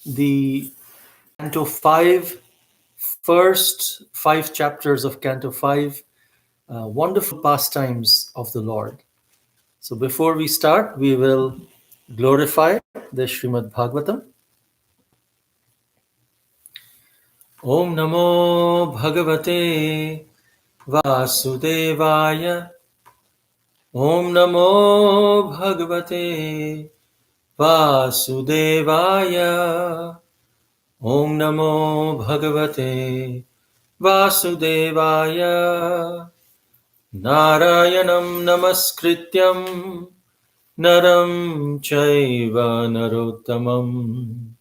the Canto 5, first 5 chapters of Canto 5, wonderful pastimes of the Lord. So before we start, we will glorify the Srimad Bhagavatam. Om Namo Bhagavate Vasudevaya. Om Namo Bhagavate Vasudevaya. Om Namo Bhagavate Vasudevaya. Narayanam Namaskrityam Naram Chaiva Narottamam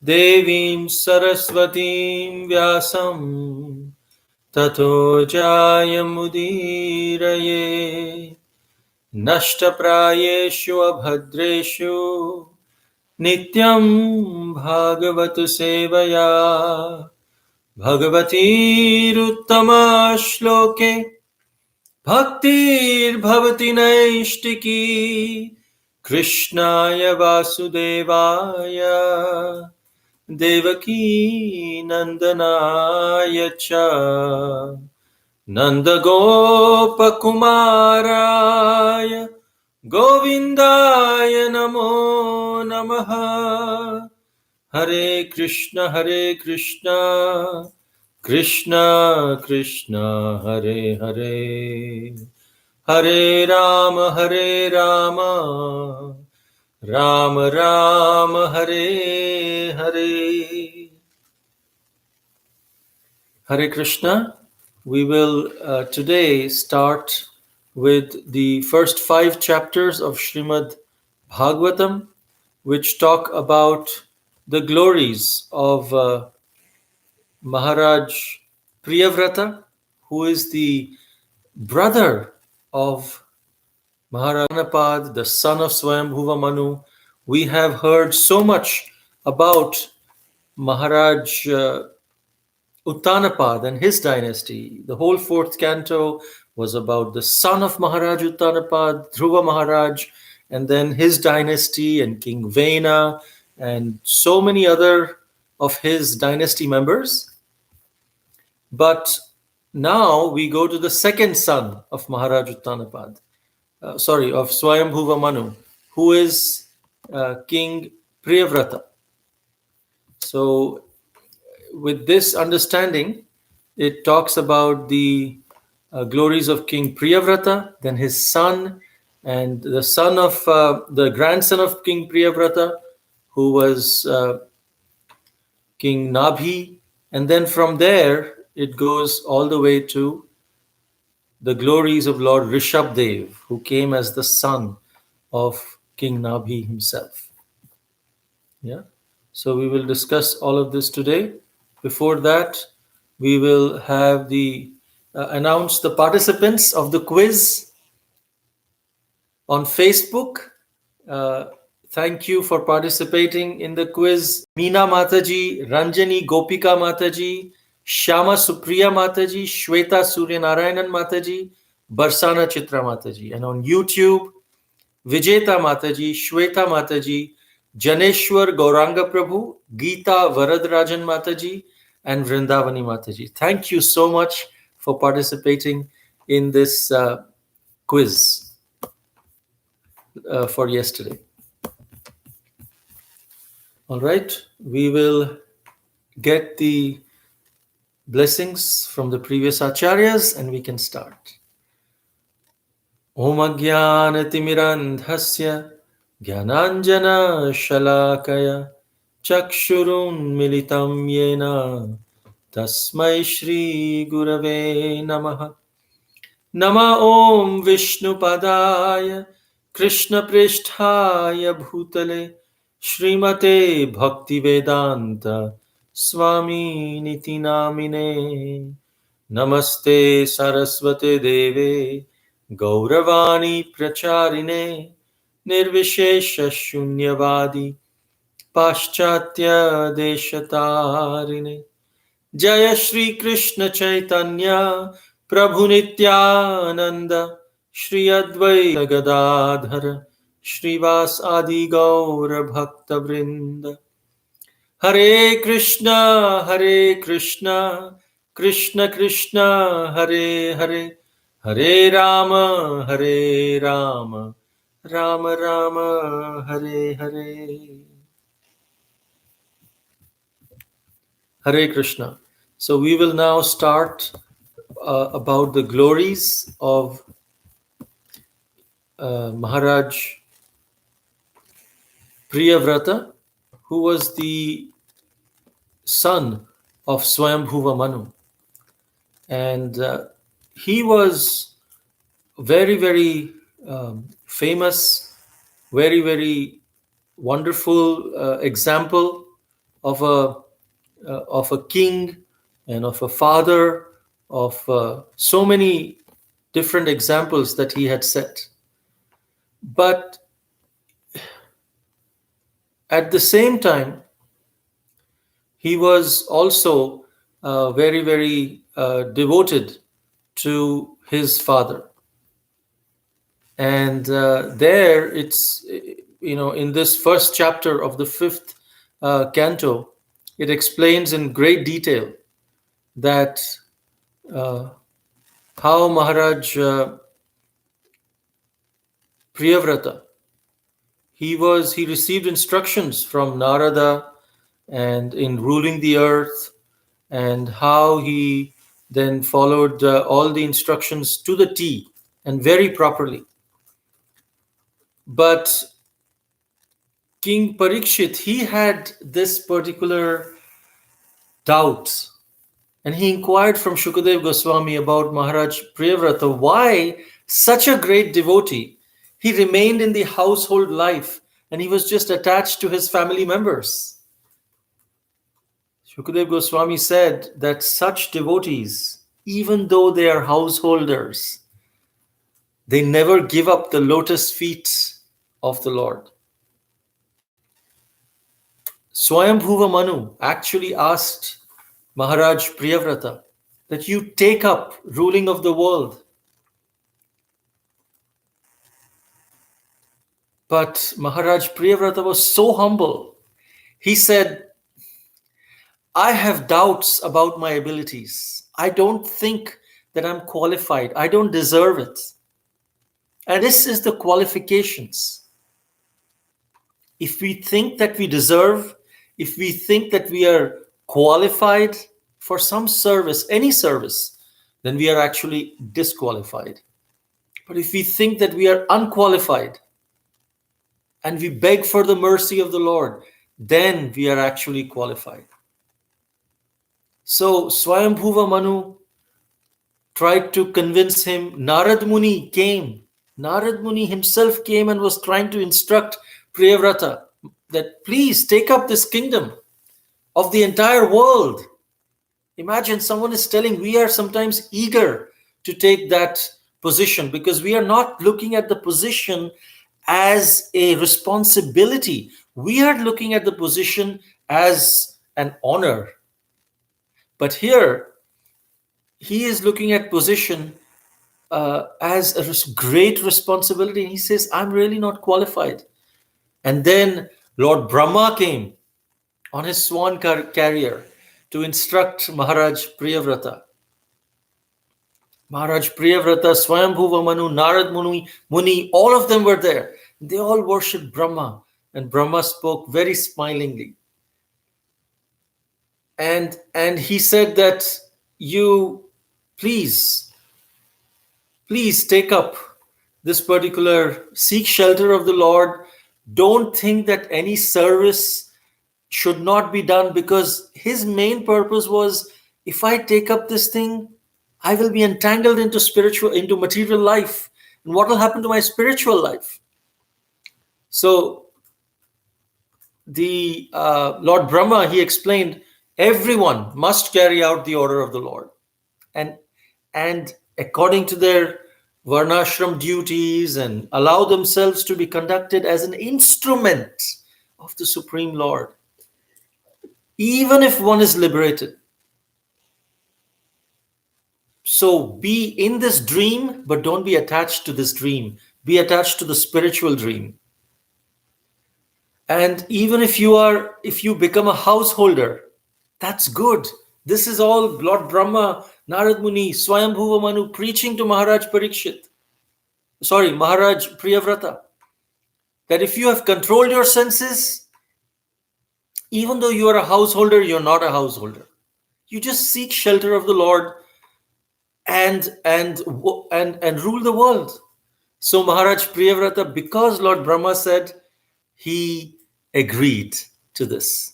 Devim Saraswatim Vyasam Tato Jayamudiraye Nashtaprayeshu Abhadreshu Nityam Bhagavatu Sevaya Bhagavatiruttama Shloke Bhaktir Bhavati Naishtiki Krishnaya Vasudevaya Devaki Nandanaya Cha Nanda Gopa Kumaraya Govindaya Namo Namaha Hare Krishna Krishna Krishna Hare Hare Hare Rama Rama Rama Hare Hare. Hare Krishna. We will today start with the first 5 chapters of Srimad Bhagavatam, which talk about the glories of Maharaj Priyavrata, who is the brother of Maharaj Uttanapad, the son of Swayambhuva Manu. We have heard so much about Maharaj Uttanapad and his dynasty. The whole 4th canto was about the son of Maharaj Uttanapad, Dhruva Maharaj, and then his dynasty and King Vena and so many other of his dynasty members. But now we go to the second son of Maharaj Uttanapad, of Swayambhuva Manu, who is King Priyavrata. So with this understanding, it talks about the glories of King Priyavrata, then his son, and the son of the grandson of King Priyavrata, who was King Nabhi, and then from there it goes all the way to the glories of Lord Rishabdev, who came as the son of King Nabhi himself. Yeah. So we will discuss all of this today. Before that, we will have announce the participants of the quiz on Facebook. Thank you for participating in the quiz. Meena Mataji, Ranjani Gopika Mataji, Shama Supriya Mataji, Shweta Suryanarayanan Mataji, Barsana Chitra Mataji. And on YouTube, Vijeta Mataji, Shweta Mataji, Janeshwar Gauranga Prabhu, Geeta Varadrajan Mataji, and Vrindavani Mataji. Thank you so much for participating in this quiz for yesterday. All right, we will get the blessings from the previous acharyas and we can start. Om Ajnanatirmirandhasya Jnananjana Shalakaya Chakshurun Militam Yena Tasmai Shri Gurave Namaha. Nama Om Vishnu Padaya Krishna Pristhaya Bhutale Srimate Bhaktivedanta Swami Niti Namine. Namaste Saraswate Deve Gauravani Pracharine Nirvishesha Shunyavadi Paschatya Deshatarine. Jaya Shri Krishna Chaitanya Prabhu Nityananda Shri Advaita Gadadhara Shri Vas Adi Gaura Bhakta Vrinda. Hare Krishna, Hare Krishna, Krishna Krishna, Hare Hare, Hare Rama, Hare Rama, Rama Rama, Hare Hare. Hare Krishna. So we will now start about the glories of Maharaj Priyavrata, who was the son of Swayambhuva Manu. And he was very, very famous, very, very wonderful example of a king and of a father, of so many different examples that he had set. But at the same time, he was also very, very devoted to his father. And there it's, in this first chapter of the fifth canto, it explains in great detail that how Maharaj Priyavrata, he received instructions from Narada and in ruling the earth, and how he then followed all the instructions to the T and very properly. But King Parikshit, he had this particular doubt, and he inquired from Shukadev Goswami about Maharaj Priyavrata, why such a great devotee, he remained in the household life and he was just attached to his family members. Shukadev Goswami said that such devotees, even though they are householders, they never give up the lotus feet of the Lord. Swayambhuva Manu actually asked Maharaj Priyavrata that you take up ruling of the world. But Maharaj Priyavrata was so humble. He said, I have doubts about my abilities. I don't think that I'm qualified. I don't deserve it. And this is the qualifications. If we think that we deserve, if we think that we are qualified for some service, any service, then we are actually disqualified. But if we think that we are unqualified and we beg for the mercy of the Lord, then we are actually qualified. So Swayambhuva Manu tried to convince him. Narad Muni came. Narad Muni himself came and was trying to instruct Priyavrata that please take up this kingdom of the entire world. Imagine someone is telling, we are sometimes eager to take that position because we are not looking at the position as a responsibility. We are looking at the position as an honor. But here, he is looking at position as a great responsibility. And he says, I'm really not qualified. And then Lord Brahma came on his swan carrier to instruct Maharaj Priyavrata. Maharaj Priyavrata, Swayambhuva Manu, Narad Muni, all of them were there. They all worshipped Brahma. And Brahma spoke very smilingly. And he said that you please take up this particular, seek shelter of the Lord. Don't think that any service should not be done, because his main purpose was, if I take up this thing, I will be entangled into material life. And what will happen to my spiritual life? So the Lord Brahma, he explained, everyone must carry out the order of the Lord. And according to their varnashram duties, and allow themselves to be conducted as an instrument of the Supreme Lord. Even if one is liberated. So be in this dream, but don't be attached to this dream. Be attached to the spiritual dream. And even if you become a householder, that's good. This is all Lord Brahma, Narad Muni, Swayambhuva Manu preaching to Maharaj Priyavrata, that if you have controlled your senses, even though you are a householder, you're not a householder. You just seek shelter of the Lord and rule the world. So Maharaj Priyavrata, because Lord Brahma said, he agreed to this.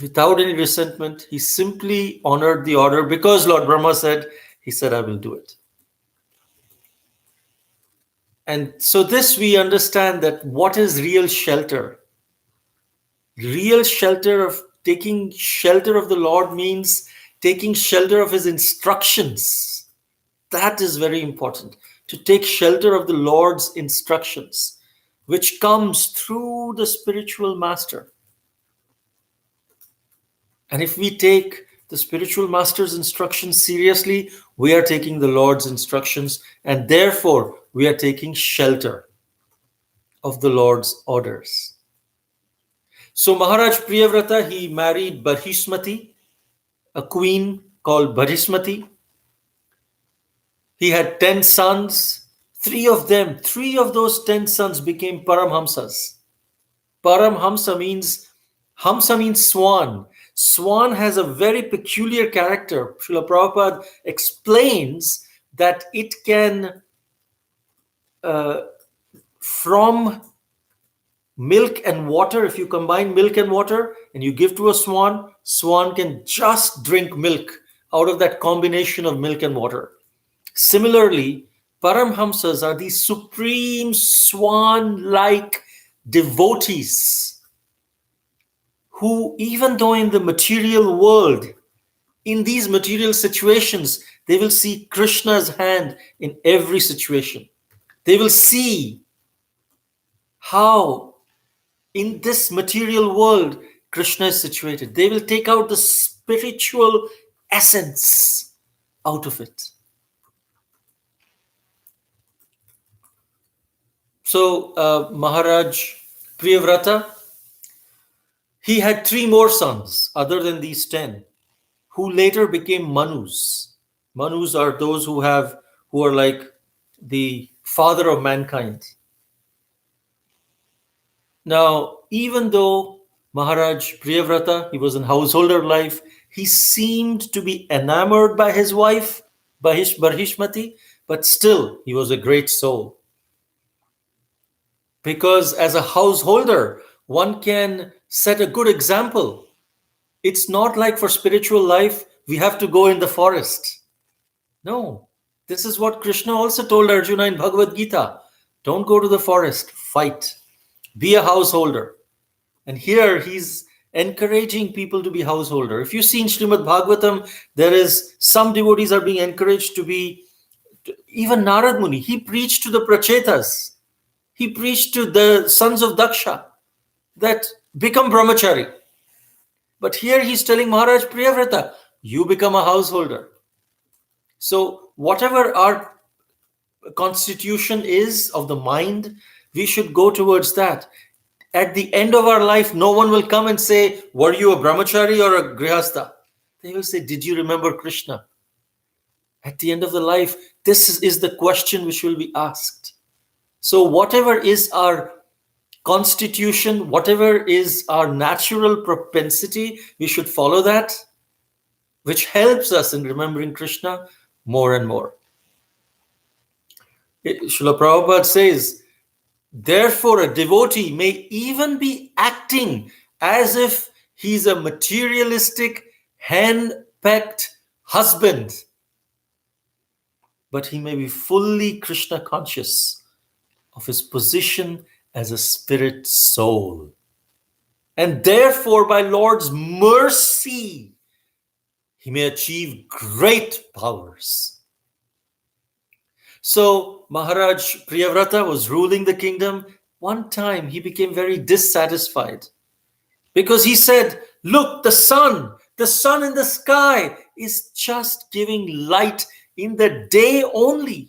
Without any resentment, he simply honored the order. Because Lord Brahma said, he said, I will do it. And so this we understand that what is real shelter? Real shelter of taking shelter of the Lord means taking shelter of his instructions. That is very important. To take shelter of the Lord's instructions, which comes through the spiritual master. And if we take the spiritual master's instructions seriously, we are taking the Lord's instructions, and therefore we are taking shelter of the Lord's orders. So Maharaj Priyavrata, he married Barhismati, a queen called Barhismati. He had 10 sons. Three of those 10 sons became Paramhamsas. Paramhamsa means swan. Swan has a very peculiar character. Srila Prabhupada explains that it can, from milk and water, if you combine milk and water and you give to a swan, swan can just drink milk out of that combination of milk and water. Similarly, Paramhamsas are these supreme swan-like devotees who, even though in the material world, in these material situations, they will see Krishna's hand in every situation. They will see how in this material world Krishna is situated. They will take out the spiritual essence out of it. So Maharaj Priyavrata, he had 3 more sons other than these 10, who later became Manus. Manus are those who are like the father of mankind. Now, even though Maharaj Priyavrata, he was in householder life, he seemed to be enamored by his wife, Barhishmati, but still he was a great soul. Because as a householder, one can set a good example. It's not like for spiritual life, we have to go in the forest. No, this is what Krishna also told Arjuna in Bhagavad Gita. Don't go to the forest, fight. Be a householder. And here he's encouraging people to be householder. If you see in Srimad Bhagavatam, there is some devotees are being encouraged to be, even Narad Muni, he preached to the Prachetas. He preached to the sons of Daksha that become brahmachari. But here he's telling Maharaj Priyavrata, you become a householder. So whatever our constitution is of the mind, we should go towards that. At the end of our life, no one will come and say, were you a brahmachari or a grihastha? They will say, did you remember Krishna? At the end of the life, this is the question which will be asked. So whatever is our constitution, whatever is our natural propensity, we should follow that, which helps us in remembering Krishna more and more. Srila Prabhupada says, therefore a devotee may even be acting as if he's a materialistic, hen-pecked husband, but he may be fully Krishna conscious of his position as a spirit soul. And therefore, by Lord's mercy, he may achieve great powers. So Maharaj Priyavrata was ruling the kingdom. One time he became very dissatisfied because he said, look, the sun in the sky is just giving light in the day only.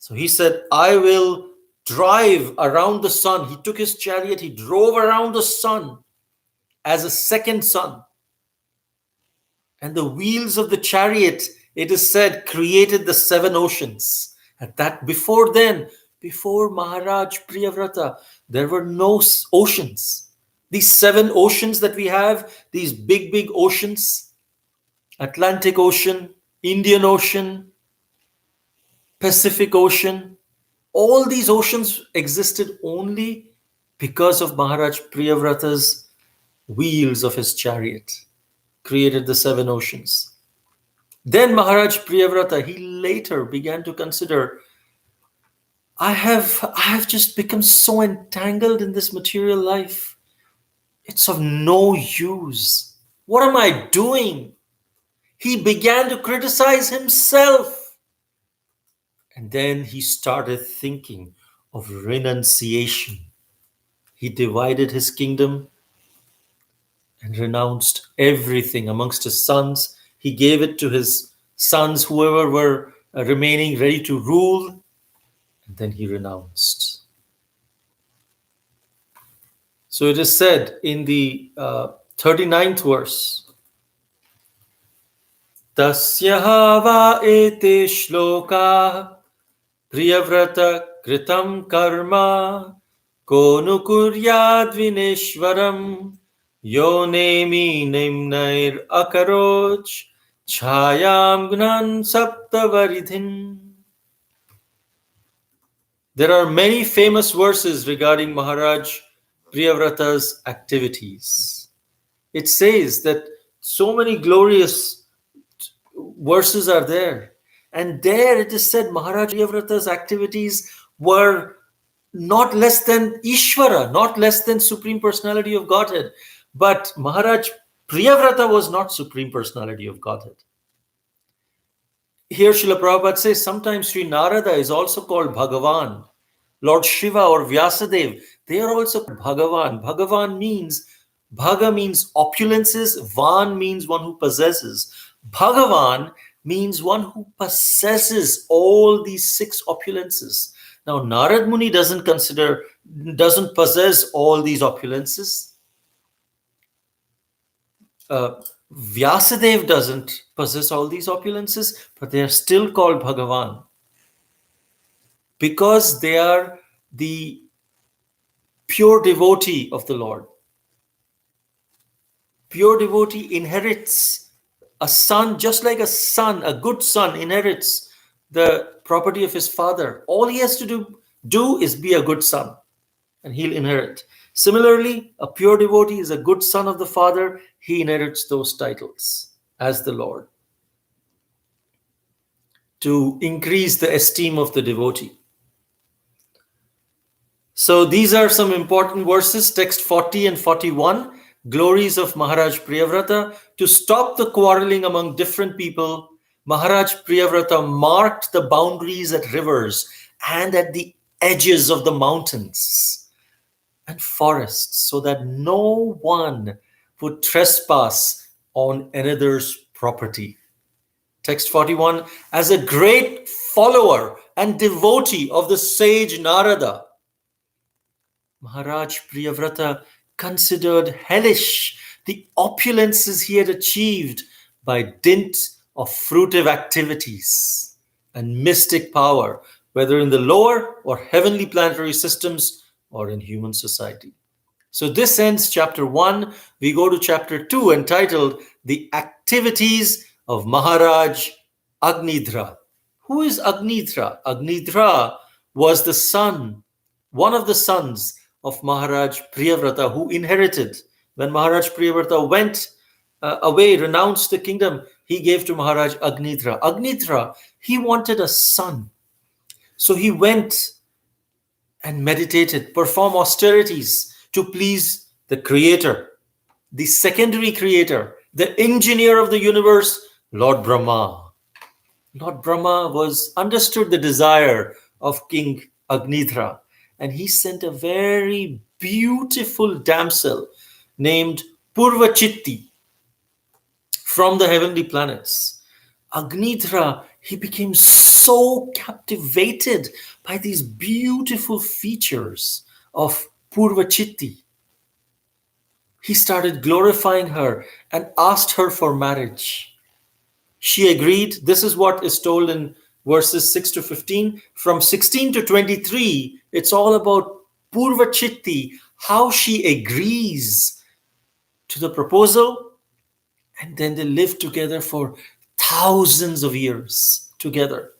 So he said, I will drive around the sun. He took his chariot, he drove around the sun as a second sun. And the wheels of the chariot, it is said, created the 7 oceans. At that, before Maharaj Priyavrata, there were no oceans. These 7 oceans that we have, these big, big oceans, Atlantic Ocean, Indian Ocean, Pacific Ocean, all these oceans existed only because of Maharaj Priyavrata's wheels of his chariot, created the 7 oceans. Then Maharaj Priyavrata, he later began to consider, I have just become so entangled in this material life. It's of no use. What am I doing? He began to criticize himself. And then he started thinking of renunciation. He divided his kingdom and renounced everything amongst his sons. He gave it to his sons, whoever were remaining ready to rule, and then he renounced. So it is said in the 39th verse, Tasya va ete shloka Priyavrata kritam karma Konu kuryad vineshwaram Yonemi nimnair akaroch Chayam gnan saptavaridhin. There are many famous verses regarding Maharaj Priyavrata's activities. It says that so many glorious verses are there. And there it is said Maharaj Priyavrata's activities were not less than Ishvara, not less than Supreme Personality of Godhead. But Maharaj Priyavrata was not Supreme Personality of Godhead. Here Srila Prabhupada says sometimes Sri Narada is also called Bhagavan. Lord Shiva or Vyasadeva, they are also Bhagavan. Bhagavan means, Bhaga means opulences, Van means one who possesses. Bhagavan means one who possesses all these 6 opulences. Now, Narad Muni doesn't possess all these opulences. Vyasadeva doesn't possess all these opulences, but they are still called Bhagavan because they are the pure devotee of the Lord. Pure devotee inherits a son, just like a good son inherits the property of his father. All he has to do is be a good son, and he'll inherit. Similarly, a pure devotee is a good son of the Father. He inherits those titles as the Lord to increase the esteem of the devotee. So these are some important verses, text 40 and 41, glories of Maharaj Priyavrata. To stop the quarreling among different people, Maharaj Priyavrata marked the boundaries at rivers and at the edges of the mountains and forests so that no one would trespass on another's property. Text 41, as a great follower and devotee of the sage Narada, Maharaj Priyavrata considered hellish the opulences he had achieved by dint of fruitive activities and mystic power, whether in the lower or heavenly planetary systems or in human society. So this ends chapter 1. We go to chapter 2 entitled The Activities of Maharaj Agnidhra. Who is Agnidhra? Agnidhra was the son, one of the sons of Maharaj Priyavrata, who inherited. When Maharaj Priyavrata went away, renounced the kingdom, he gave to Maharaj Agnidhra. Agnidhra, he wanted a son. So he went and meditated, perform austerities to please the creator, the secondary creator, the engineer of the universe, Lord Brahma. Lord Brahma understood the desire of King Agnidhra, and he sent a very beautiful damsel named Purvachitti from the heavenly planets. Agnidhra, he became so captivated by these beautiful features of Purvachitti. He started glorifying her and asked her for marriage. She agreed. This is what is told in verses 6 to 15. From 16 to 23, it's all about Purvachitti, how she agrees to the proposal, and then they live together for thousands of years together.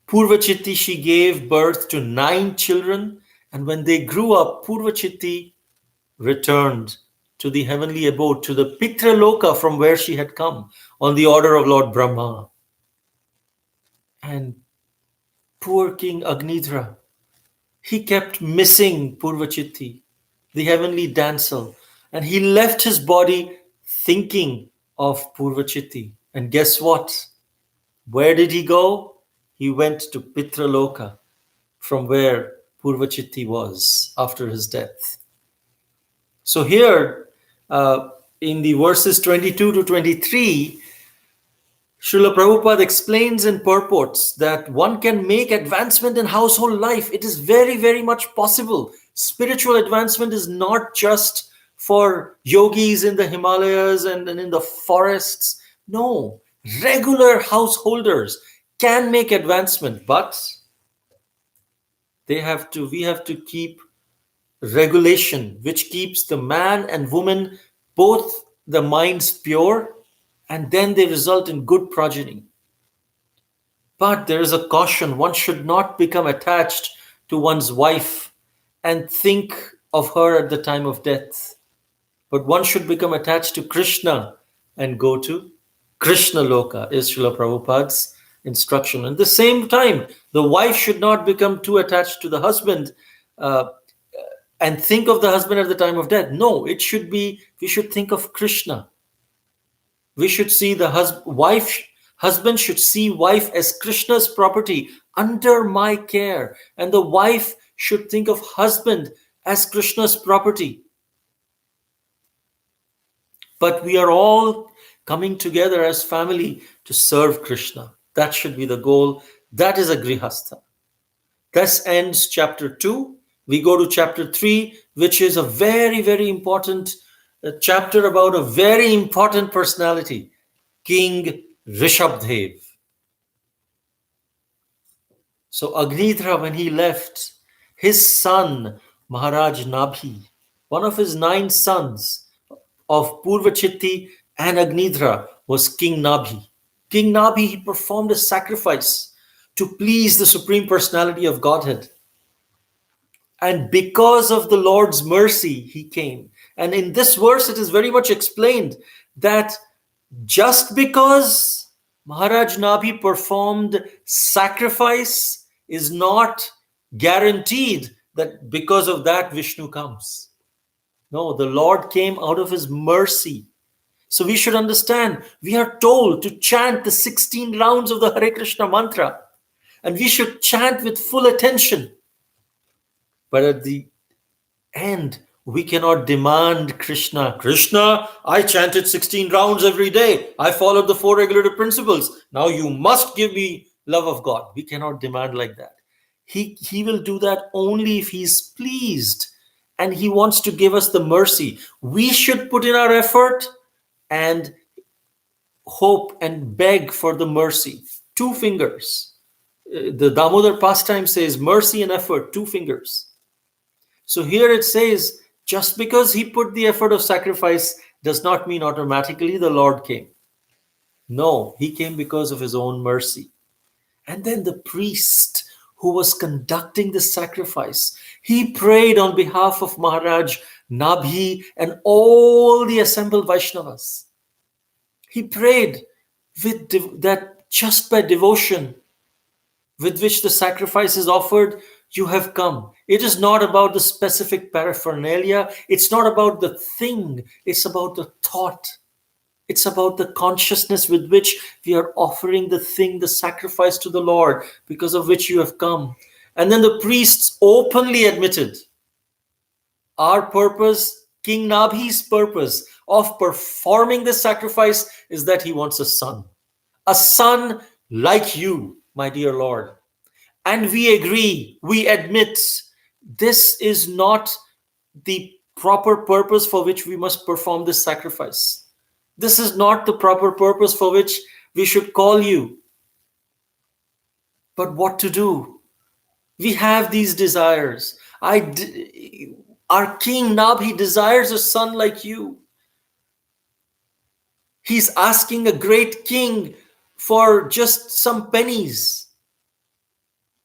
Purvachitti, she gave birth to 9 children, and when they grew up, Purvachitti returned to the heavenly abode, to the Pitraloka from where she had come, on the order of Lord Brahma. And poor King Agnidra, he kept missing Purvachitti, the heavenly damsel, and he left his body thinking of Purvachitti. And guess what? Where did he go? He went to Pitraloka, from where Purvachitti was after his death. So here, in the verses 22 to 23, Srila Prabhupada explains and purports that one can make advancement in household life. It is very, very much possible. Spiritual advancement is not just for yogis in the Himalayas and in the forests. No, regular householders can make advancement, but we have to keep regulation, which keeps the man and woman, both the minds pure, and then they result in good progeny. But there is a caution. One should not become attached to one's wife and think of her at the time of death. But one should become attached to Krishna and go to Krishna Loka, is Srila Prabhupada's instruction. At the same time, the wife should not become too attached to the husband and think of the husband at the time of death. No, we should think of Krishna. We should see the husband should see wife as Krishna's property under my care. And the wife should think of husband as Krishna's property. But we are all coming together as family to serve Krishna. That should be the goal. That is a grihastha. Thus ends chapter 2. We go to chapter 3, which is a very, very important chapter about a very important personality, King Rishabdev. So Agnidra, when he left, his son, Maharaj Nabhi, one of his 9 sons of Purvachitti and Agnidra, was King Nabhi. King Nabhi, he performed a sacrifice to please the Supreme Personality of Godhead. And because of the Lord's mercy, he came. And in this verse, it is very much explained that just because Maharaj Nabhi performed sacrifice is not guaranteed that because of that Vishnu comes. No, the Lord came out of his mercy. So we should understand, we are told to chant the 16 rounds of the Hare Krishna mantra. And we should chant with full attention. But at the end, we cannot demand Krishna. Krishna, I chanted 16 rounds every day. I followed the 4 regulative principles. Now you must give me love of God. We cannot demand like that. He will do that only if he's pleased. And he wants to give us the mercy. We should put in our effort and hope and beg for the mercy. 2 fingers. The Damodar pastime says mercy and effort, 2 fingers. So here it says, just because he put the effort of sacrifice does not mean automatically the Lord came. No, he came because of his own mercy. And then the priest who was conducting the sacrifice, he prayed on behalf of Maharaj Nabhi and all the assembled Vaishnavas. He prayed with that just by devotion with which the sacrifice is offered, you have come. It is not about the specific paraphernalia. It's not about the thing. It's about the thought. It's about the consciousness with which we are offering the thing, the sacrifice to the Lord, because of which you have come. And then the priests openly admitted our purpose, King Nabhi's purpose of performing the sacrifice is that he wants a son like you, my dear Lord. and we agree, we admit, this is not the proper purpose for which we must perform this sacrifice. This is not the proper purpose for which we should call you. But what to do? We have these desires. Our king Nabhi desires a son like you. He's asking a great king for just some pennies,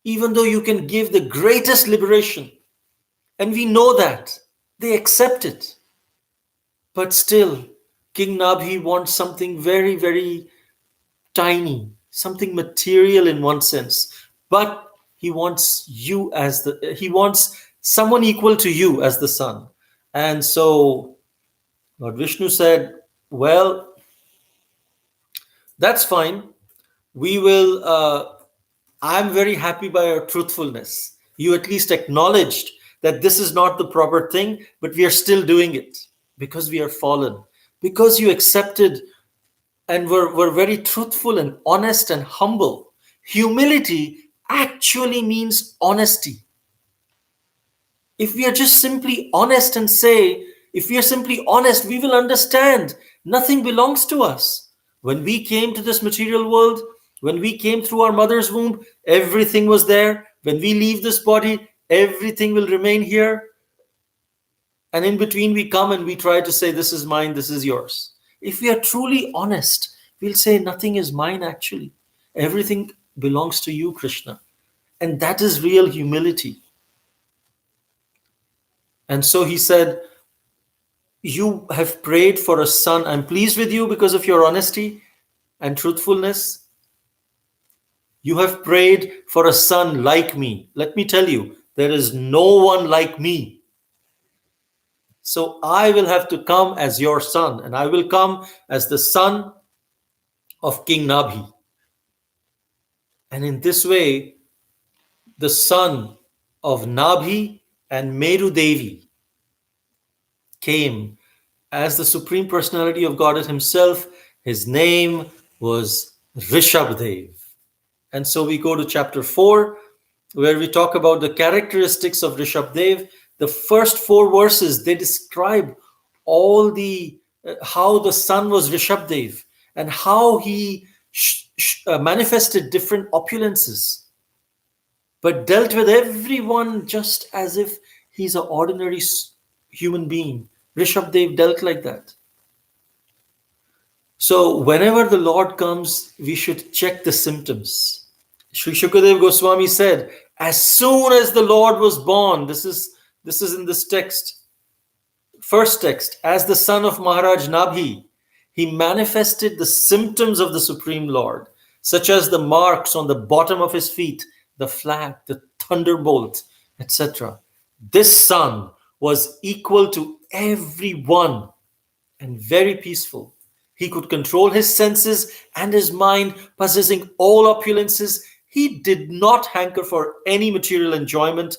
even though you can give the greatest liberation. And we know that. They accept it. But still, King Nabhi wants something very, very tiny, something material in one sense. But he wants he wants someone equal to you as the son. And so Lord Vishnu said, well, that's fine. We will, I'm very happy by your truthfulness. You at least acknowledged that this is not the proper thing, but we are still doing it because we are fallen. Because you accepted and were very truthful and honest and humble. Humility actually means honesty. If we are just simply honest and say, if we are simply honest, we will understand nothing belongs to us. When we came to this material world, when we came through our mother's womb, everything was there. When we leave this body, everything will remain here. And in between, we come and we try to say, this is mine, this is yours. If we are truly honest, we'll say, nothing is mine actually. Everything belongs to you, Krishna. And that is real humility. And so he said, you have prayed for a son. I'm pleased with you because of your honesty and truthfulness. You have prayed for a son like me. Let me tell you, there is no one like me. So I will have to come as your son, and I will come as the son of King Nabhi. And in this way, the son of Nabhi and Meru Devi came as the Supreme Personality of Godhead himself. His name was Rishabdev. And so we go to chapter 4, where we talk about the characteristics of Rishabdev. The first 4 verses, they describe all the how the son was Rishabdev and how he manifested different opulences, but dealt with everyone just as if he's an ordinary human being. Rishabdev dealt like that. So whenever the Lord comes, we should check the symptoms. Sri Shukadev Goswami said, as soon as the Lord was born, this is in this text, first text, as the son of Maharaj Nabhi, he manifested the symptoms of the Supreme Lord, such as the marks on the bottom of his feet, the flag, the thunderbolt, etc. This son was equal to everyone and very peaceful. He could control his senses and his mind, possessing all opulences. He did not hanker for any material enjoyment,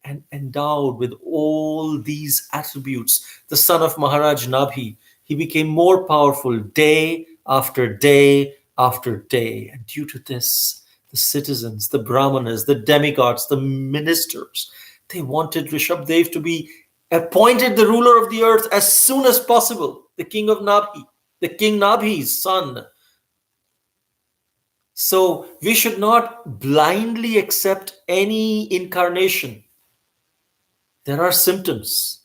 and endowed with all these attributes, the son of Maharaj Nabhi, he became more powerful day after day after day. And due to this, the citizens, the brahmanas, the demigods, the ministers, they wanted Rishabdev to be appointed the ruler of the earth as soon as possible, the king of Nabhi, the king Nabhi's son. So we should not blindly accept any incarnation. There are symptoms.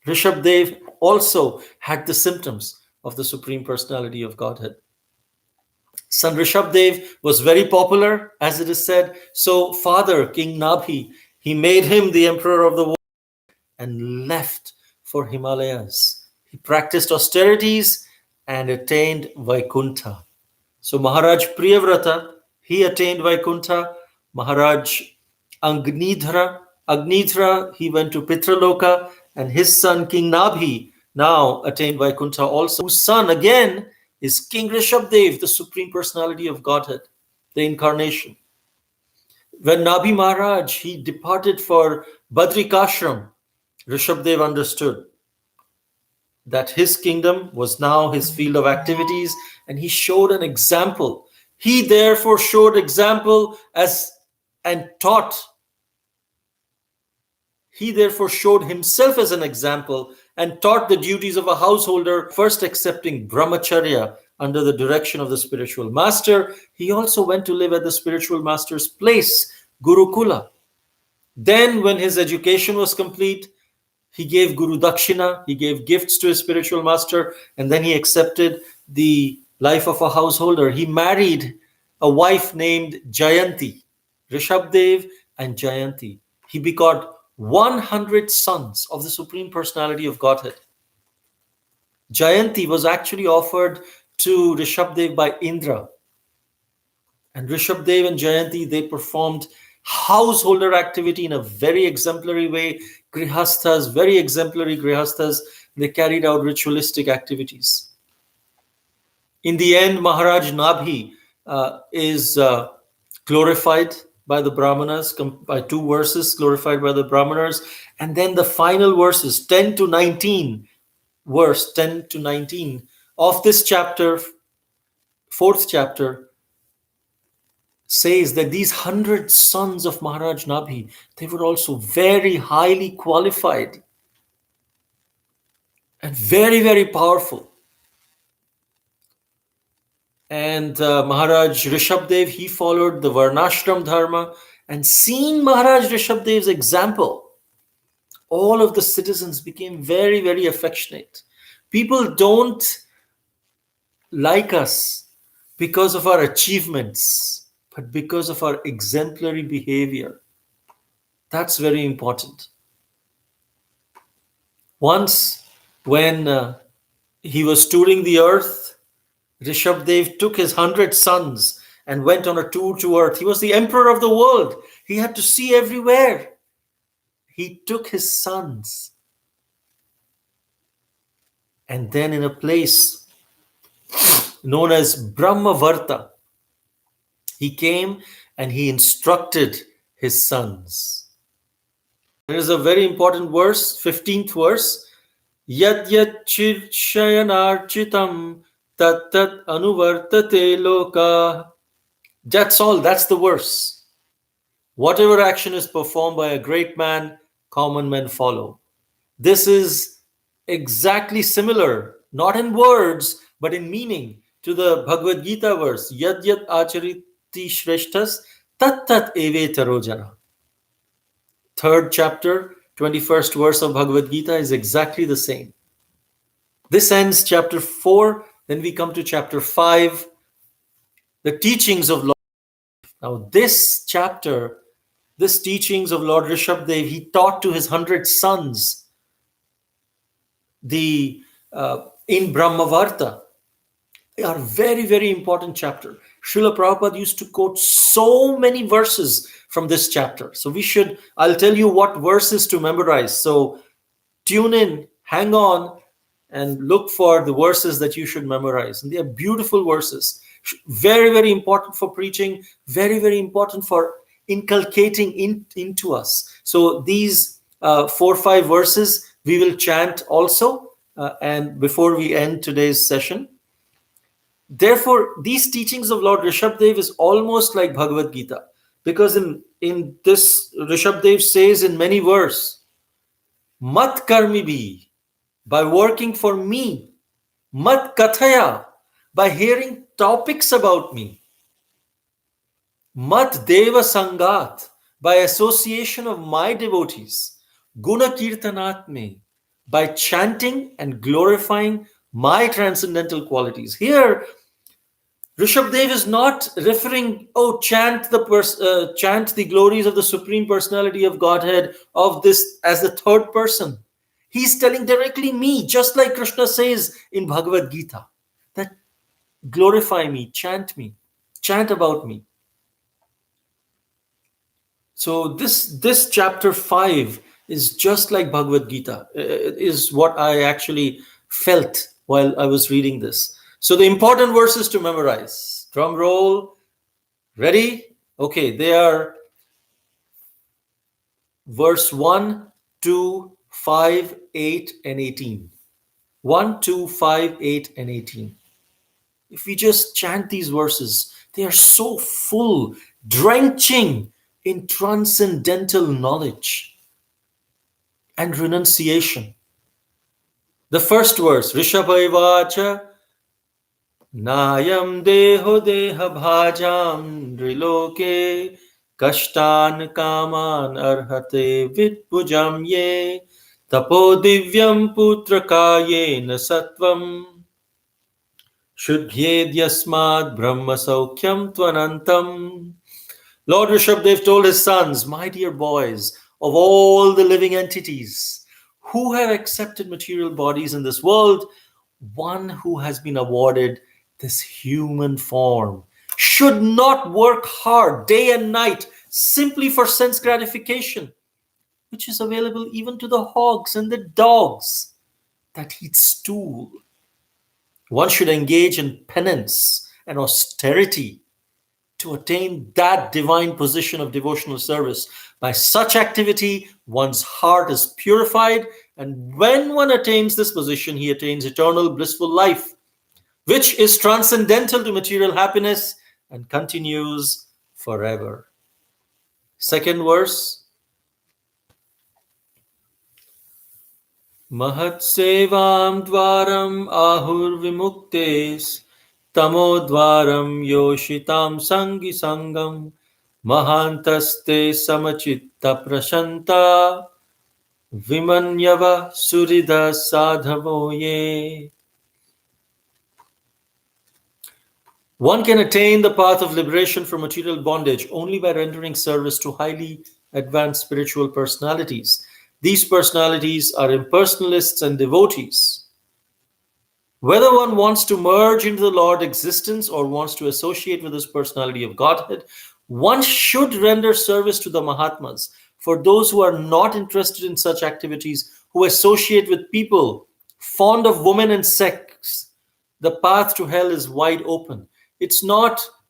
Rishabdev also had the symptoms of the Supreme Personality of Godhead. Son Rishabdev was very popular, as it is said. So father, King Nabhi, he made him the emperor of the world and left for Himalayas. He practiced austerities and attained Vaikuntha. So Maharaj Priyavrata, he attained Vaikuntha. Maharaj Agnidhra, he went to Pitraloka, and his son King Nabhi now attained Vaikuntha also, whose son again is King Rishabdev, the Supreme Personality of Godhead, the incarnation. When Nabhi Maharaj, he departed for Badrikashram, Rishabdev understood that his kingdom was now his field of activities, and he showed an example. He therefore showed example as and taught. He therefore showed himself as an example and taught the duties of a householder, first accepting brahmacharya under the direction of the spiritual master. He also went to live at the spiritual master's place, Gurukula. Then, when his education was complete, he gave Guru Dakshina, he gave gifts to his spiritual master, and then he accepted the life of a householder. He married a wife named Jayanti, Rishabdev and Jayanti. He begot 100 sons of the Supreme Personality of Godhead. Jayanti was actually offered to Rishabdev by Indra. And Rishabdev and Jayanti, they performed householder activity in a very exemplary way. Grihasthas, very exemplary Grihasthas, they carried out ritualistic activities. In the end, Maharaj Nabhi is glorified by the Brahmanas, by 2 verses glorified by the Brahmanas. And then the final verses, 10 to 19, verse 10 to 19 of this chapter, 4th chapter, says that these 100 sons of Maharaj Nabhi, they were also very highly qualified and very, very powerful. And Maharaj Rishabdev, he followed the Varnashram Dharma, and seeing Maharaj Rishabdev's example, all of the citizens became very, very affectionate. People don't like us because of our achievements, but because of our exemplary behavior. That's very important. Once, when he was touring the earth, Rishabdev took his 100 sons and went on a tour to earth. He was the emperor of the world. He had to see everywhere. He took his sons. And then in a place known as Brahmavarta, he came and he instructed his sons. There is a very important verse, 15th verse. Yad yad chirshayanarchitam tat tat anuvartate loka. That's all, that's the verse. Whatever action is performed by a great man, common men follow. This is exactly similar, not in words, but in meaning, to the Bhagavad Gita verse, Yad yad achariti shreshtas tat tat eve tarojana. 3rd chapter, 21st verse of Bhagavad Gita is exactly the same. This ends chapter 4, then we come to chapter 5, the teachings of Lord. Now this chapter, this teachings of Lord Rishabdev, he taught to his 100 sons in Brahmavarta. They are very, very important chapter. Srila Prabhupada used to quote so many verses from this chapter. So I'll tell you what verses to memorize. So tune in, hang on, and look for the verses that you should memorize. And they are beautiful verses. Very, very important for preaching. Very, very important for inculcating into us. So these 4 or 5 verses we will chant also. And before we end today's session. Therefore, these teachings of Lord Rishabdev is almost like Bhagavad Gita. Because in this, Rishabdev says in many verses, Mat karmi bhi, by working for me. Mat kathaya, by hearing topics about me. Mat deva sangat, by association of my devotees. Guna kirtanatme, by chanting and glorifying my transcendental qualities. Here, Rishabdev is not referring, chant the glories of the Supreme Personality of Godhead of this as the 3rd person. He's telling directly me, just like Krishna says in Bhagavad Gita, that glorify me, chant about me. So this chapter 5 is just like Bhagavad Gita, is what I actually felt while I was reading this. So the important verses to memorize. Drum roll. Ready? Okay, they are verse 1, 2, 5, 8, and 18. 1, 2, 5, 8, and 18. If we just chant these verses, they are so full, drenching in transcendental knowledge and renunciation. The first verse, Rishabhaivacha Nayam deho deha bhajam driloke kashtan kaman arhate vitpujam ye tapo divyam putrakayena sattvam shudhyedyasmad brahma saukyam tvanantam. Lord Rishabdev told his sons, my dear boys, of all the living entities who have accepted material bodies in this world, one who has been awarded this human form should not work hard day and night simply for sense gratification, which is available even to the hogs and the dogs that eat stool. One should engage in penance and austerity to attain that divine position of devotional service. By such activity, one's heart is purified, and when one attains this position, he attains eternal blissful life, which is transcendental to material happiness and continues forever. Second verse, Mahat sevam dvaram ahur vimuktes tamo dvaram yoshitam sangi sangam mahantaste samachitta prashanta vimanyava surida sadhavo ye. One can attain the path of liberation from material bondage only by rendering service to highly advanced spiritual personalities. These personalities are impersonalists and devotees. Whether one wants to merge into the Lord existence or wants to associate with this personality of Godhead, one should render service to the Mahatmas. For those who are not interested in such activities, who associate with people fond of women and sex, the path to hell is wide open.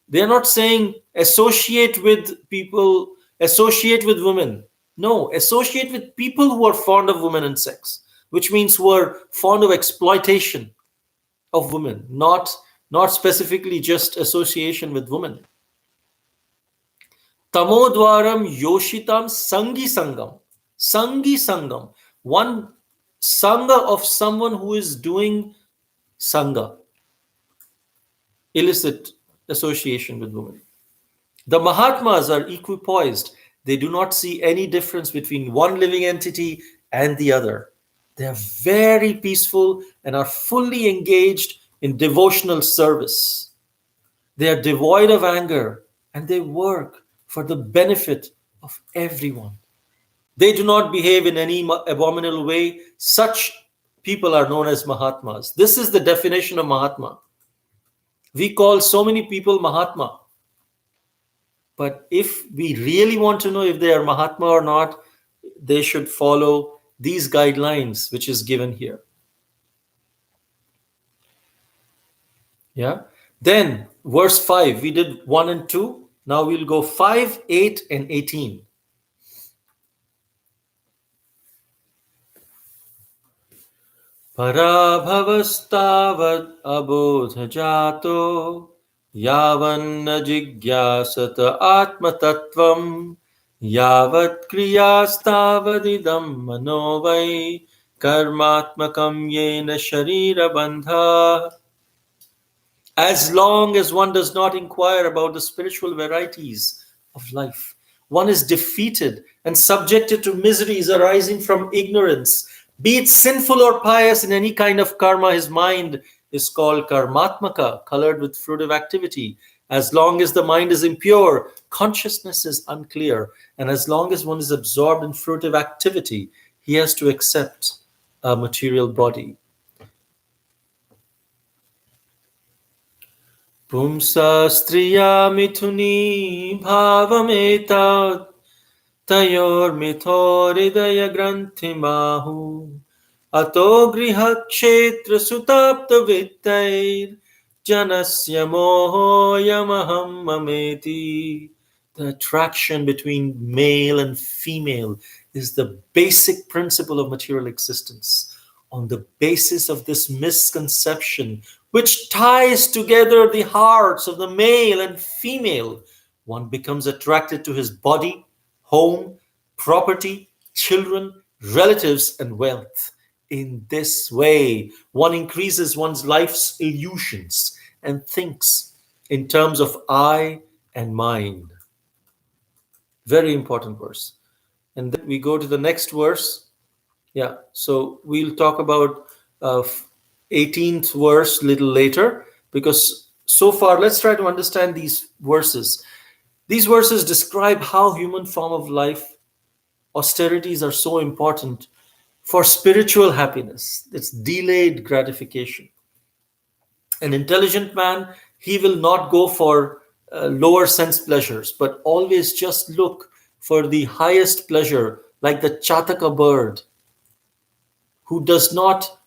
They're not saying associate with people, associate with women. No, associate with people who are fond of women and sex, which means who are fond of exploitation of women, not specifically just association with women. Tamodwaram yoshitam sangi sangam. Sangi sangam. One sangha of someone who is doing sangha, illicit association with women. The Mahatmas are equipoised. They do not see any difference between one living entity and the other. They are very peaceful and are fully engaged in devotional service. They are devoid of anger and they work for the benefit of everyone. They do not behave in any abominable way. Such people are known as Mahatmas. This is the definition of Mahatma. We call so many people Mahatma. But if we really want to know if they are Mahatma or not, they should follow these guidelines, which is given here. Yeah. Then verse 5, we did 1 and 2. Now we'll go 5, 8, and 18. Parabhavastavad abodha jato yavanna jigyasata atma tattvam yavat kriyastavadidam manovai karmatmakam yena sharira bandha. As long as one does not inquire about the spiritual varieties of life, one is defeated and subjected to miseries arising from ignorance. Be it sinful or pious in any kind of karma, his mind is called karmatmaka, colored with fruitive activity. As long as the mind is impure, consciousness is unclear. And as long as one is absorbed in fruitive activity, he has to accept a material body. Pumsa striya mithuni bhavametat tayor mithoridaya grantimahu ato griha kshetra sutapta vittair janasya moho yamaham mameti. The attraction between male and female is the basic principle of material existence. On the basis of this misconception, which ties together the hearts of the male and female, one becomes attracted to his body, home, property, children, relatives, and wealth. In this way, one increases one's life's illusions and thinks in terms of I and mine. Very important verse. And then we go to the next verse. Yeah, so we'll talk about 18th verse a little later, because so far let's try to understand these verses. These verses describe how human form of life austerities are so important for spiritual happiness. It's delayed gratification. An intelligent man, he will not go for lower sense pleasures, but always just look for the highest pleasure, like the Chataka bird, who does not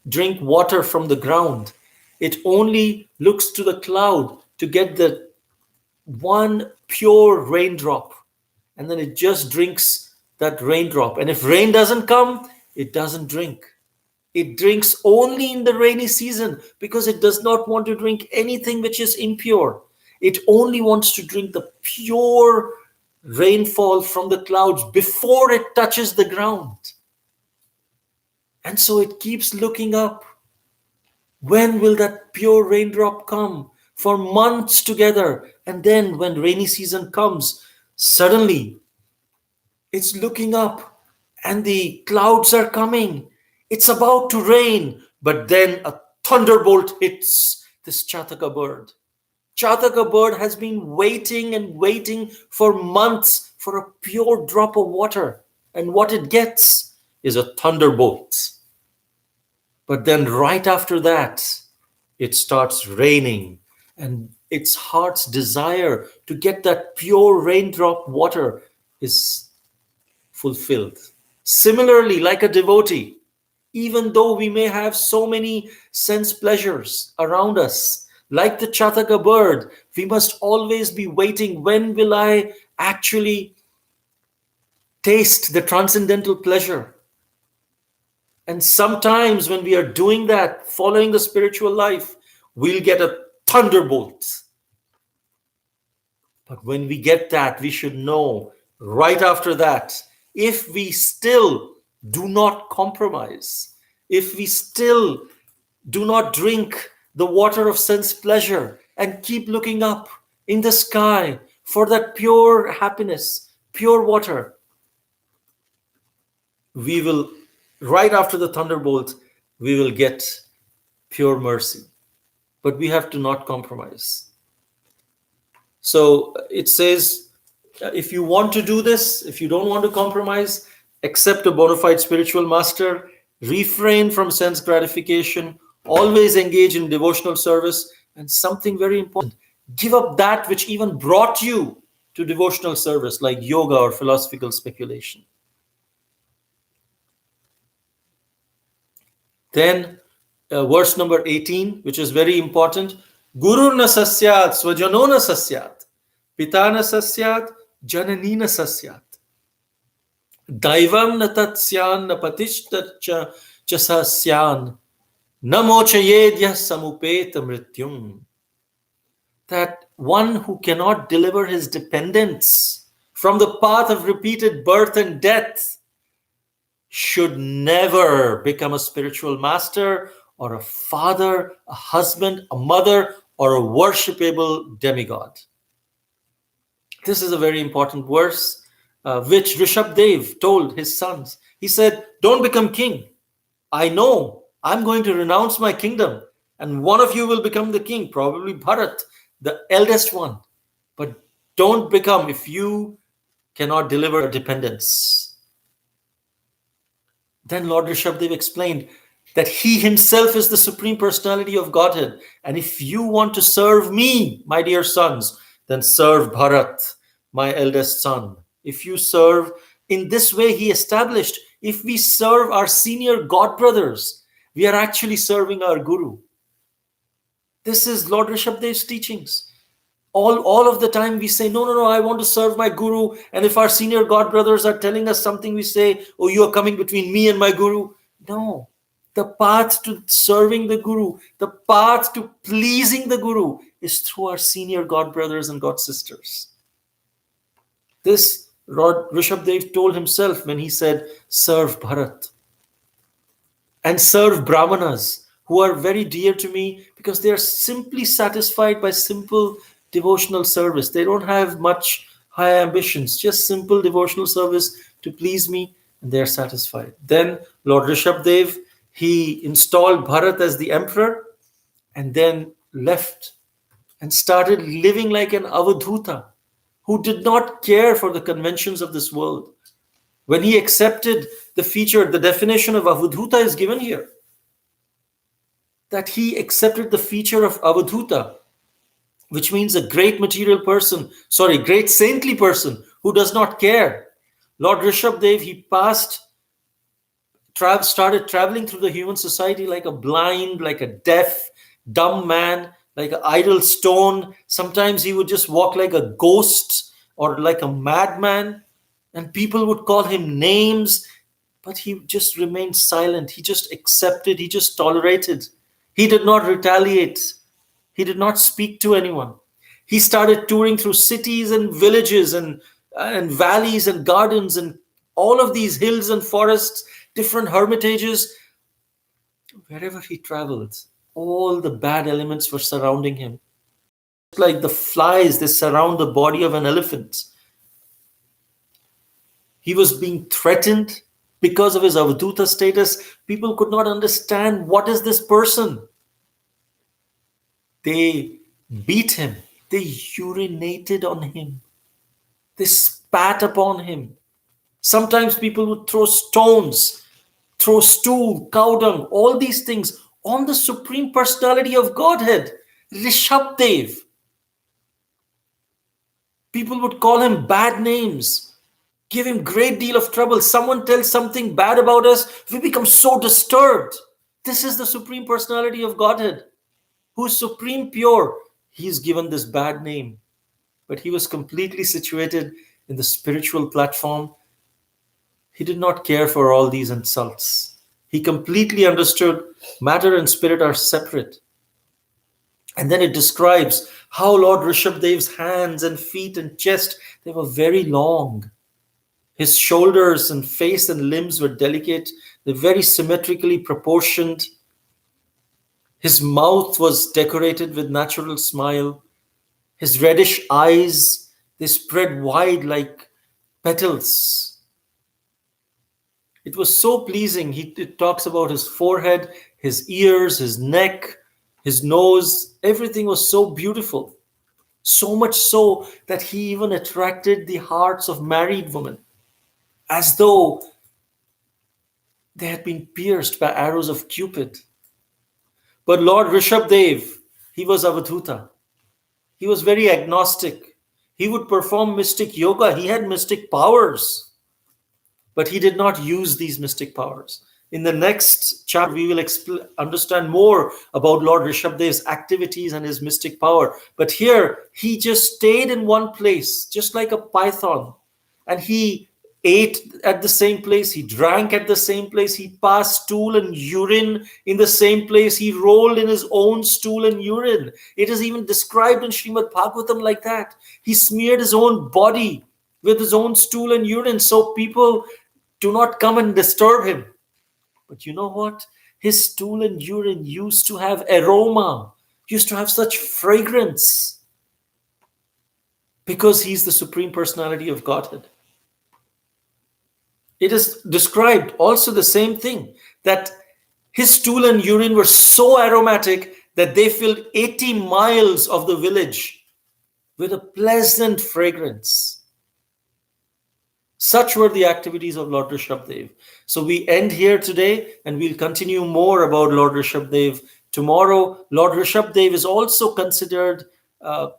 drink water from the ground. It only looks to the cloud to get the one pure raindrop, and then it just drinks that raindrop. And if rain doesn't come, it doesn't drink. It drinks only in the rainy season because it does not want to drink anything which is impure. It only wants to drink the pure rainfall from the clouds before it touches the ground. And so it keeps looking up. When will that pure raindrop come? For months together. And then when rainy season comes, suddenly it's looking up and the clouds are coming. It's about to rain. But then a thunderbolt hits this Chataka bird. Chataka bird has been waiting and waiting for months for a pure drop of water. And what it gets is a thunderbolt. But then right after that, it starts raining, and its heart's desire to get that pure raindrop water is fulfilled. Similarly, like a devotee, even though we may have so many sense pleasures around us, like the Chataka bird, we must always be waiting, when will I actually taste the transcendental pleasure? And sometimes when we are doing that, following the spiritual life, we'll get a thunderbolt. But when we get that, we should know right after that, if we still do not compromise, if we still do not drink the water of sense pleasure and keep looking up in the sky for that pure happiness, pure water, we will, right after the thunderbolt, we will get pure mercy. But we have to not compromise. So it says, if you want to do this, if you don't want to compromise, accept a bona fide spiritual master, refrain from sense gratification, always engage in devotional service, and something very important, give up that which even brought you to devotional service, like yoga or philosophical speculation. Then verse number 18, which is very important. Guru na sasyat, swajano na sasyat, pitana sasyat, jananina sasyat. Daivam na tatsyan na patishtacha chasasyan, namochayedya samupeta mrityum. That one who cannot deliver his dependents from the path of repeated birth and death should never become a spiritual master or a father, a husband, a mother, or a worshipable demigod. This is a very important verse, which Rishabdev told his sons. He said, don't become king. I know I'm going to renounce my kingdom, and one of you will become the king, probably Bharat, the eldest one. But don't become if you cannot deliver dependence. Then Lord Rishabdev explained that he himself is the Supreme Personality of Godhead. And if you want to serve me, my dear sons, then serve Bharat, my eldest son. If you serve in this way, he established, if we serve our senior God brothers, we are actually serving our Guru. This is Lord Rishabdev's teachings. All of the time we say, no, I want to serve my Guru. And if our senior God brothers are telling us something, we say, oh, you are coming between me and my Guru. No, the path to serving the Guru, the path to pleasing the Guru is through our senior god brothers and god sisters. This Lord Rishabdev told himself when he said, serve Bharat and serve Brahmanas, who are very dear to me because they are simply satisfied by simple devotional service. They don't have much high ambitions, just simple devotional service to please me, and they are satisfied. Then Lord Rishabdev, he installed Bharat as the emperor and then left and started living like an avadhuta who did not care for the conventions of this world. When he accepted the feature, the definition of avadhuta is given here, that he accepted the feature of avadhuta, which means a great material person, great saintly person who does not care. Lord Rishabdev, he started traveling through the human society like a blind, like a deaf, dumb man, like an idle stone. Sometimes he would just walk like a ghost or like a madman, and people would call him names, but he just remained silent. He just accepted, he just tolerated. He did not retaliate. He did not speak to anyone. He started touring through cities and villages and valleys and gardens and all of these hills and forests, different hermitages. Wherever he traveled, all the bad elements were surrounding him. Like the flies, they surround the body of an elephant. He was being threatened because of his avadhuta status. People could not understand, what is this person? They beat him. They urinated on him. They spat upon him. Sometimes people would throw stones, throw stool, cow dung, all these things on the Supreme Personality of Godhead, Rishabdev. People would call him bad names, give him great deal of trouble. Someone tells something bad about us, we become so disturbed. This is the Supreme Personality of Godhead, who is supreme pure. He is given this bad name, but he was completely situated in the spiritual platform. He did not care for all these insults. He completely understood matter and spirit are separate. And then it describes how Lord Rishabdev's hands and feet and chest, they were very long. His shoulders and face and limbs were delicate. They're very symmetrically proportioned. His mouth was decorated with natural smile. His reddish eyes, they spread wide like petals. It was so pleasing. It talks about his forehead, his ears, his neck, his nose. Everything was so beautiful. So much so that he even attracted the hearts of married women, as though they had been pierced by arrows of Cupid. But Lord Rishabdev, he was avadhuta. He was very agnostic. He would perform mystic yoga. He had mystic powers, but he did not use these mystic powers. In the next chapter, we will understand more about Lord Rishabdev's activities and his mystic power. But here, he just stayed in one place, just like a python. And he ate at the same place, he drank at the same place, he passed stool and urine in the same place, he rolled in his own stool and urine. It is even described in Srimad Bhagavatam like that. He smeared his own body with his own stool and urine so people do not come and disturb him. But you know what? His stool and urine used to have aroma, used to have such fragrance, because he's the Supreme Personality of Godhead. It is described also the same thing, that his stool and urine were so aromatic that they filled 80 miles of the village with a pleasant fragrance. Such were the activities of Lord Rishabdev. So we end here today, and we'll continue more about Lord Rishabdev tomorrow. Lord Rishabdev is also considered a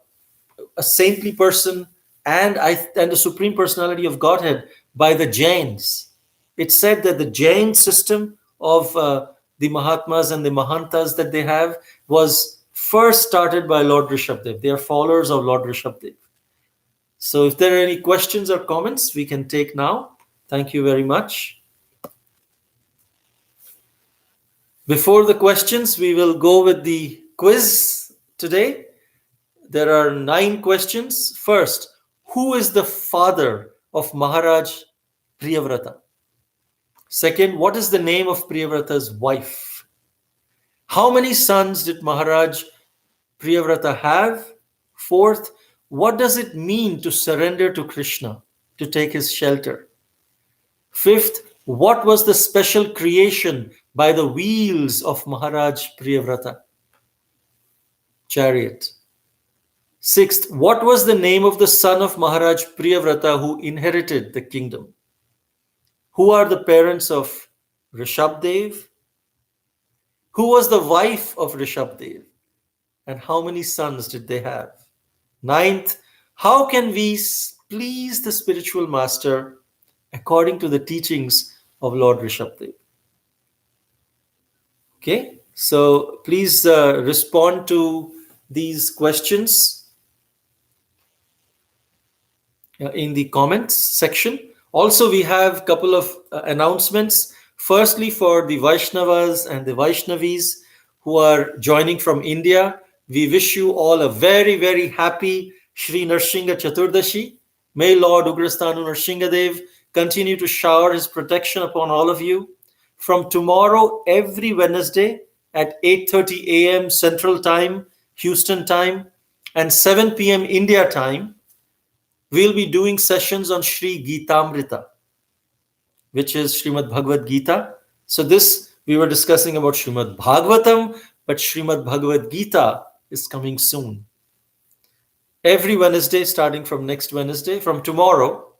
saintly person and the Supreme Personality of Godhead by the Jains. It's said that the Jain system of the Mahatmas and the Mahantas that they have was first started by Lord Rishabdev. They are followers of Lord Rishabdev. So if there are any questions or comments, we can take now. Thank you very much. Before the questions, we will go with the quiz today. there are 9 questions. First, who is the father of Maharaj Priyavrata? Second, what is the name of Priyavrata's wife? How many sons did Maharaj Priyavrata have? Fourth, what does it mean to surrender to Krishna, to take his shelter? Fifth, what was the special creation by the wheels of Maharaj Priyavrata? Chariot. Sixth, what was the name of the son of Maharaj Priyavrata who inherited the kingdom? Who are the parents of Rishabdev? Who was the wife of Rishabdev? And how many sons did they have? Ninth, how can we please the spiritual master according to the teachings of Lord Rishabdev? Okay, so please respond to these questions in the comments section. Also, we have a couple of announcements. Firstly, for the Vaishnavas and the Vaishnavis who are joining from India, we wish you all a very, very happy Shri Narsingha Chaturdashi. May Lord Ugrasthanu Narsinghadev continue to shower his protection upon all of you. From tomorrow, every Wednesday at 8:30 a.m. Central Time, Houston time, and 7 p.m. India time, we'll be doing sessions on Sri Gitamrita, which is Srimad Bhagavad Gita. So this, we were discussing about Srimad Bhagavatam, but Srimad Bhagavad Gita is coming soon. Every Wednesday, starting from next Wednesday, from tomorrow,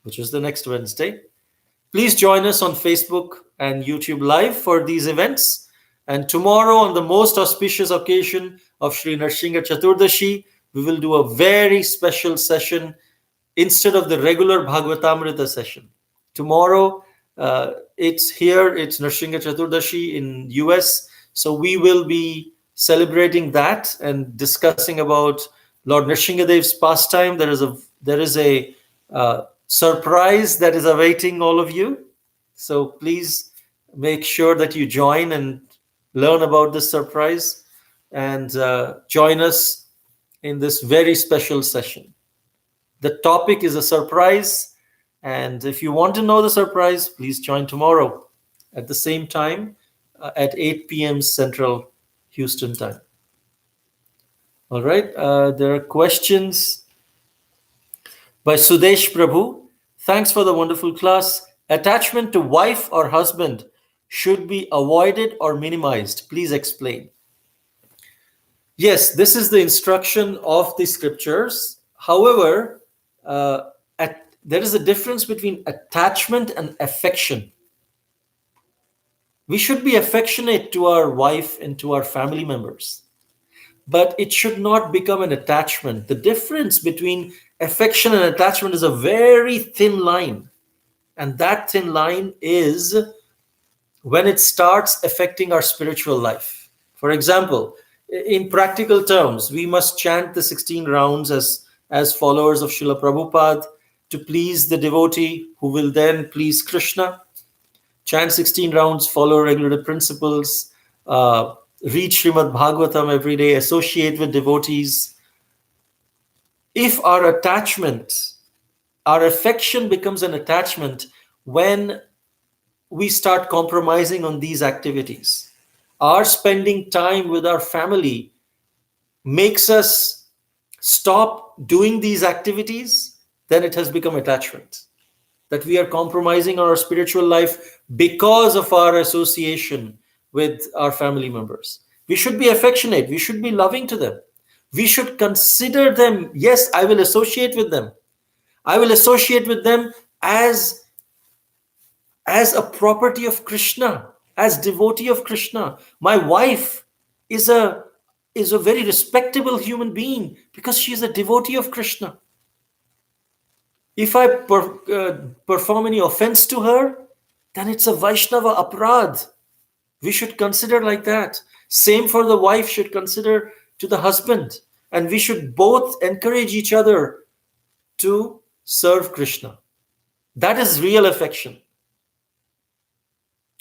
which is the next Wednesday. Please join us on Facebook and YouTube Live for these events. And tomorrow, on the most auspicious occasion of Sri Narsingha Chaturdashi, we will do a very special session instead of the regular Bhagavatamrita session. Tomorrow, it's Narsingha Chaturdashi in US. So we will be celebrating that and discussing about Lord Narsinghdev's pastime. There is a surprise that is awaiting all of you. So please make sure that you join and learn about this surprise and join us in this very special session. The topic is a surprise, and if you want to know the surprise, please join tomorrow at the same time at 8 p.m. Central Houston time. All right, there are questions by Sudesh Prabhu. Thanks for the wonderful class. Attachment to wife or husband should be avoided or minimized. Please explain. Yes, this is the instruction of the scriptures. However, there is a difference between attachment and affection. We should be affectionate to our wife and to our family members, but it should not become an attachment. The difference between affection and attachment is a very thin line. And that thin line is when it starts affecting our spiritual life. For example, in practical terms, we must chant the 16 rounds as followers of Srila Prabhupada to please the devotee who will then please Krishna. Chant 16 rounds, follow regulative principles, read Srimad Bhagavatam every day, associate with devotees. If our affection becomes an attachment when we start compromising on these activities, our spending time with our family makes us stop doing these activities, then it has become attachment. That we are compromising our spiritual life because of our association with our family members. We should be affectionate. We should be loving to them. We should consider them. Yes, I will associate with them. I will associate with them as a property of Krishna, as devotee of Krishna. My wife is a very respectable human being because she is a devotee of Krishna. If I perform any offense to her, then it's a Vaishnava aparadh. We should consider like that. Same for the wife should consider to the husband. And we should both encourage each other to serve Krishna. That is real affection.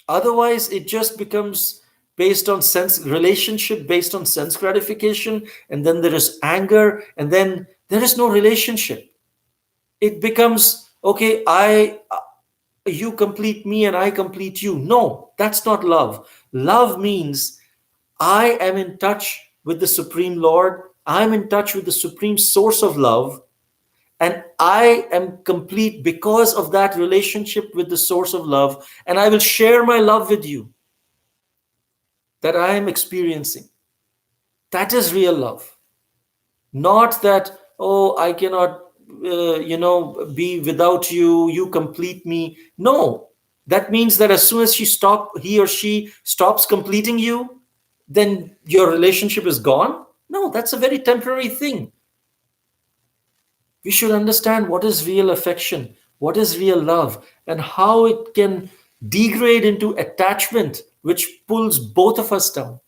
Otherwise, it just becomes based on sense, relationship based on sense gratification, and then there is anger, and then there is no relationship. It becomes, okay, you complete me and I complete you. No, that's not love. Love means I am in touch with the Supreme Lord. I'm in touch with the Supreme Source of love. And I am complete because of that relationship with the source of love. And I will share my love with you that I am experiencing. That is real love. Not that, oh, I cannot, be without you, you complete me. No, that means that as soon as he or she stops completing you, then your relationship is gone. No, that's a very temporary thing. We should understand what is real affection, what is real love, and how it can degrade into attachment, which pulls both of us down.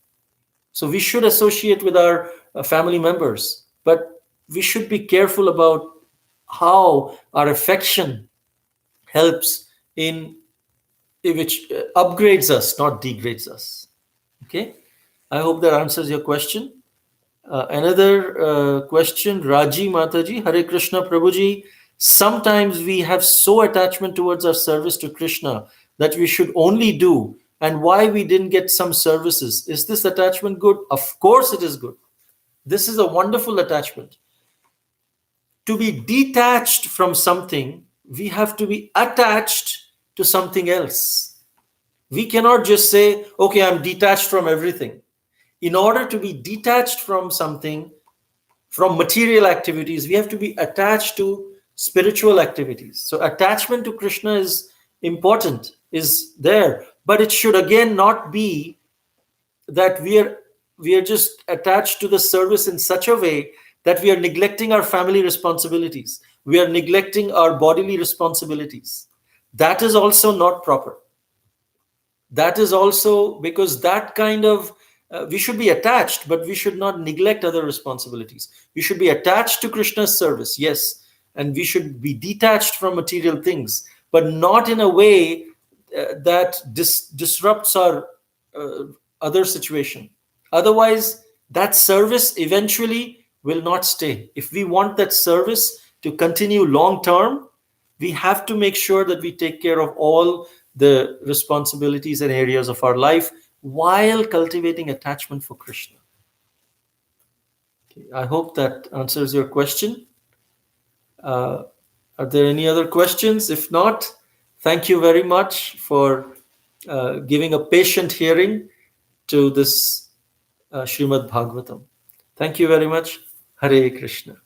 So we should associate with our family members, but we should be careful about how our affection helps in which upgrades us, not degrades us. Okay, I hope that answers your question. Another question, Raji Mataji, Hare Krishna Prabhuji. Sometimes we have so attachment towards our service to Krishna that we should only do, and why we didn't get some services. Is this attachment good? Of course it is good. This is a wonderful attachment. To be detached from something, we have to be attached to something else. We cannot just say, okay, I'm detached from everything. In order to be detached from something, from material activities, we have to be attached to spiritual activities. So attachment to Krishna is important, is there, but it should again not be that we are just attached to the service in such a way that we are neglecting our family responsibilities. We are neglecting our bodily responsibilities. That is also not proper. That is also because that kind of we should be attached, but we should not neglect other responsibilities. We should be attached to Krishna's service, yes, and we should be detached from material things, but not in a way that disrupts our other situation. Otherwise, that service eventually will not stay. If we want that service to continue long term, we have to make sure that we take care of all the responsibilities and areas of our life while cultivating attachment for Krishna. Okay, I hope that answers your question. Are there any other questions? If not, thank you very much for giving a patient hearing to this Srimad Bhagavatam. Thank you very much. Hare Krishna.